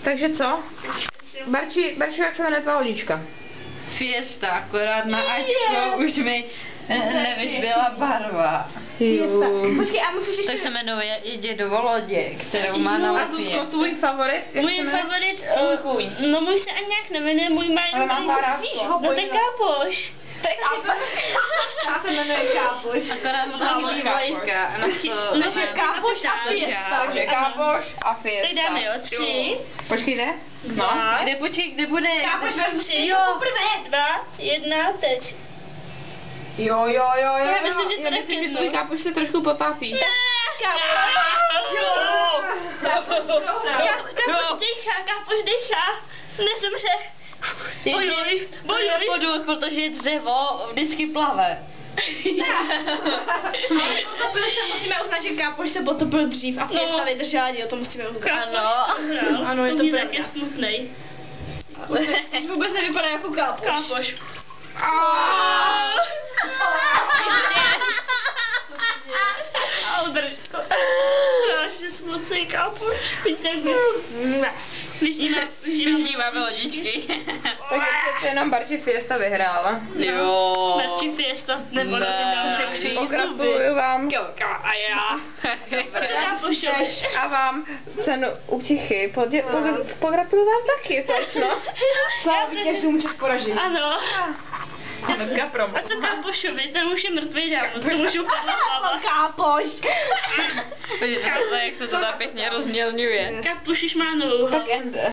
Takže co? Barči, jak se jmenuje tvá hodička? Fiesta, akorát na Ačko už mi nevyzbyla barva. Počkej, a musíš ještě... Tak se jmenuje i dědovo lodě, kterou má na A lapě. Zuzko, tvůj favorit? Můj favorit, Kůň. no můj se ani nějak nemenuje, můj má Ale mám no to je kápoš. Já se jmenuje Kápoš. Akorát mu tam chybí vlajka. No, kápoš a fiesta. Takže Kápoš a Tak Fiesta. dáme jo, 3, Počkejte. No. 2, Kde bude? Kápoš vezmu 3, jo, 2, 1, teď. Jo. Já myslím, že to Já myslím, že taky, tvůj no. Kápoš se trošku potápí. Kápoš dechá, nezemře. To je podvod, protože dřevo vždycky plave. Musíme uznat, že Kápoš se potopil dřív a Fiesta vydržela díl, to musíme uznat. Ano. Ano, je to mě pravda. taky smutnej. Vůbec nevypadá jako Kápoš. Kápoš. Albert. Strašně smutný Kápoš. Vyžíváme lodičky. Takže přece jenom Barči Fiesta vyhrála. Jo. Marči Fiesta nebo Ne. Pogratuluju vám. A já. Kápošovi. A vám cenu Utichy. Pogratuluju vám taky, slečno. Sláva vítězům čas poražení. Ano. Hnedka promo. A co Kápošovi, ten už je mrtvý dávno, to můžu podle Kápoš. Jak se to tak pěkně rozmělňuje. Kápoš už má novou hlavu. Tak